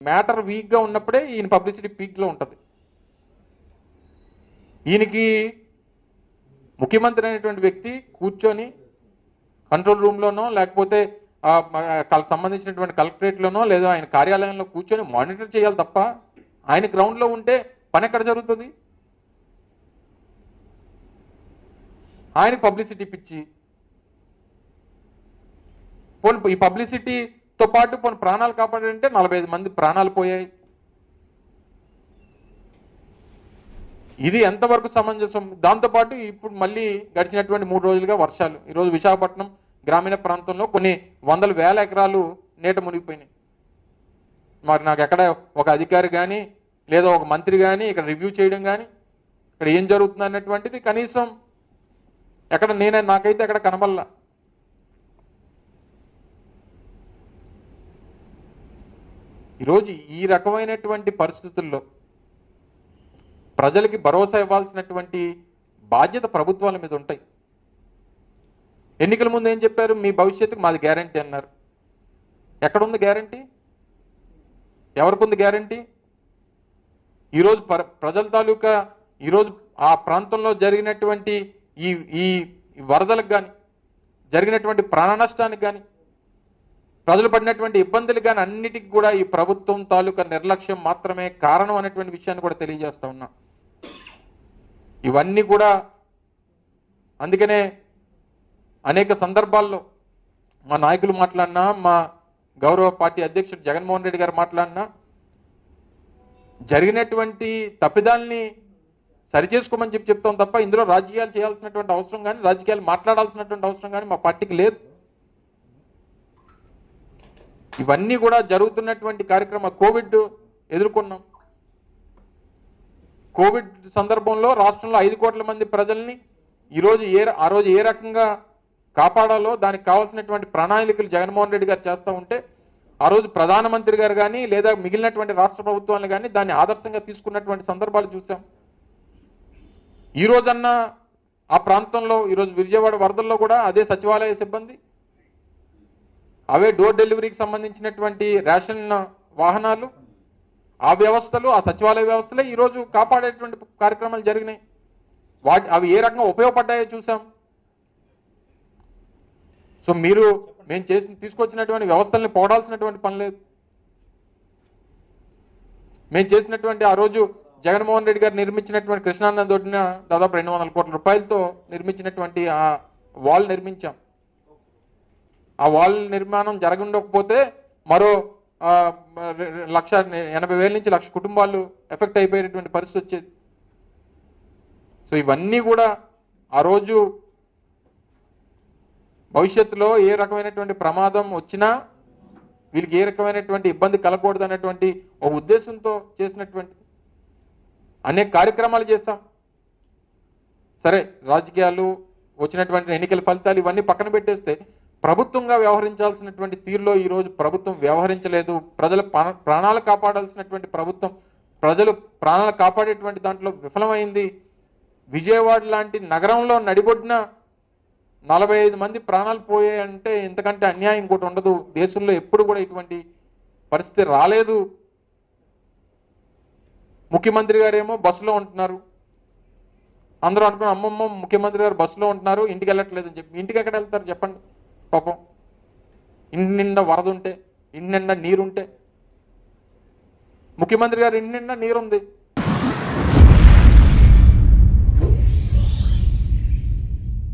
Matter వీక్గా ఉన్నప్పుడే ఈయన పబ్లిసిటీ పీక్లో ఉంటుంది. ఈయనకి ముఖ్యమంత్రి అనేటువంటి వ్యక్తి కూర్చొని కంట్రోల్ రూమ్లోనో లేకపోతే సంబంధించినటువంటి కలెక్టరేట్లోనో లేదా ఆయన కార్యాలయంలో కూర్చొని మానిటర్ చేయాలి తప్ప ఆయన గ్రౌండ్లో ఉంటే పని ఎక్కడ జరుగుతుంది? ఆయన పబ్లిసిటీ పిచ్చి, పోనీ ఈ పబ్లిసిటీతో పాటు పోనీ ప్రాణాలు కాపాడారంటే 45 మంది ప్రాణాలు పోయాయి. ఇది ఎంతవరకు సమంజసం? దాంతోపాటు ఇప్పుడు మళ్ళీ గడిచినటువంటి 3 రోజులుగా వర్షాలు. ఈరోజు విశాఖపట్నం గ్రామీణ ప్రాంతంలో కొన్ని వందల వేల ఎకరాలు నీట మునిగిపోయినాయి. మరి నాకు ఎక్కడ ఒక అధికారి కానీ లేదా ఒక మంత్రి కానీ ఇక్కడ రివ్యూ చేయడం కానీ ఇక్కడ ఏం జరుగుతుంది అన్నటువంటిది కనీసం ఎక్కడ నాకైతే ఎక్కడ కనబడలా. ఈరోజు ఈ రకమైనటువంటి పరిస్థితుల్లో ప్రజలకి భరోసా ఇవ్వాల్సినటువంటి బాధ్యత ప్రభుత్వాల మీద ఉంటాయి. ఎన్నికల ముందు ఏం చెప్పారు? మీ భవిష్యత్తుకు మాది గ్యారంటీ అన్నారు. ఎక్కడుంది గ్యారంటీ? ఎవరికి ఉంది గ్యారంటీ? ఈరోజు ప్రజల తాలూకా ఈరోజు ఆ ప్రాంతంలో జరిగినటువంటి ఈ వరదలకు కానీ జరిగినటువంటి ప్రాణ నష్టానికి కానీ ప్రజలు పడినటువంటి ఇబ్బందులు కానీ అన్నిటికీ కూడా ఈ ప్రభుత్వం తాలూకా నిర్లక్ష్యం మాత్రమే కారణం అనేటువంటి విషయాన్ని కూడా తెలియజేస్తా ఉన్నా. ఇవన్నీ కూడా అందుకనే అనేక సందర్భాల్లో మా నాయకులు మాట్లాడినా, మా గౌరవ పార్టీ అధ్యక్షుడు జగన్మోహన్ రెడ్డి గారు మాట్లాడినా జరిగినటువంటి తప్పిదాల్ని సరిచేసుకోమని చెప్తాం తప్ప ఇందులో రాజకీయాలు చేయాల్సినటువంటి అవసరం కానీ రాజకీయాలు మాట్లాడాల్సినటువంటి అవసరం కానీ మా పార్టీకి లేదు. ఇవన్నీ కూడా జరుగుతున్నటువంటి కార్యక్రమం. కోవిడ్ ఎదుర్కొన్నాం. కోవిడ్ సందర్భంలో రాష్ట్రంలో 5 కోట్ల మంది ప్రజల్ని ఆ రోజు ఏ రకంగా కాపాడాలో దానికి కావాల్సినటువంటి ప్రణాళికలు జగన్మోహన్ రెడ్డి గారు చేస్తూ ఉంటే ఆ రోజు ప్రధానమంత్రి గారు కానీ లేదా మిగిలినటువంటి రాష్ట్ర ప్రభుత్వాలను కానీ దాన్ని ఆదర్శంగా తీసుకున్నటువంటి సందర్భాలు చూసాం. ఈ రోజన్నా ఆ ప్రాంతంలో ఈరోజు విజయవాడ వరదల్లో కూడా అదే సచివాలయ సిబ్బంది, అవే డోర్ డెలివరీకి సంబంధించినటువంటి రేషన్ వాహనాలు, ఆ వ్యవస్థలు, ఆ సచివాలయ వ్యవస్థలే ఈరోజు కాపాడేటువంటి కార్యక్రమాలు జరిగినాయి. అవి ఏ రకంగా ఉపయోగపడ్డాయో చూసాం. సో మేము తీసుకొచ్చినటువంటి వ్యవస్థల్ని పోడాల్సినటువంటి పని లేదు. మేము చేసినటువంటి ఆ రోజు జగన్మోహన్ రెడ్డి గారు నిర్మించినటువంటి కృష్ణానది ఒడ్డున దాదాపు 200 కోట్ల రూపాయలతో నిర్మించినటువంటి ఆ వాల్ నిర్మించాం. ఆ వాల్ నిర్మాణం జరగకపోతే మరో 1,80,000 నుంచి 1,00,000 కుటుంబాలు ఎఫెక్ట్ అయిపోయేటువంటి పరిస్థితి వచ్చేది. సో ఇవన్నీ కూడా ఆ రోజు భవిష్యత్తులో ఏ రకమైనటువంటి ప్రమాదం వచ్చినా వీళ్ళకి ఏ రకమైనటువంటి ఇబ్బంది కలగకూడదు అనేటువంటి ఒక ఉద్దేశంతో చేసినటువంటి అనేక కార్యక్రమాలు చేశాం. సరే, రాజకీయాలు వచ్చినటువంటి ఎన్నికల ఫలితాలు ఇవన్నీ పక్కన పెట్టేస్తే ప్రభుత్వంగా వ్యవహరించాల్సినటువంటి తీరులో ఈరోజు ప్రభుత్వం వ్యవహరించలేదు. ప్రజల ప్రాణాలు కాపాడాల్సినటువంటి ప్రభుత్వం ప్రజలు ప్రాణాలు కాపాడేటువంటి దాంట్లో విఫలమైంది. విజయవాడ లాంటి నగరంలో నడిబొడ్డున 45 మంది ప్రాణాలు పోయాయంటే ఇంతకంటే అన్యాయం ఇంకోటి ఉండదు. దేశంలో ఎప్పుడు కూడా ఇటువంటి పరిస్థితి రాలేదు. ముఖ్యమంత్రి గారు ఏమో బస్సులో ఉంటున్నారు. అందరూ అనుకున్న అమ్మమ్మ ముఖ్యమంత్రి గారు బస్సులో ఉంటున్నారు, ఇంటికి వెళ్ళట్లేదని చెప్పి. ఇంటికి ఎక్కడ వెళ్తారు చెప్పండి? పాపం ఇంటి నిండా వరద ఉంటే, ఇంటి నిండా నీరుంటే, ముఖ్యమంత్రి గారు ఇంటి నిండా నీరుంది,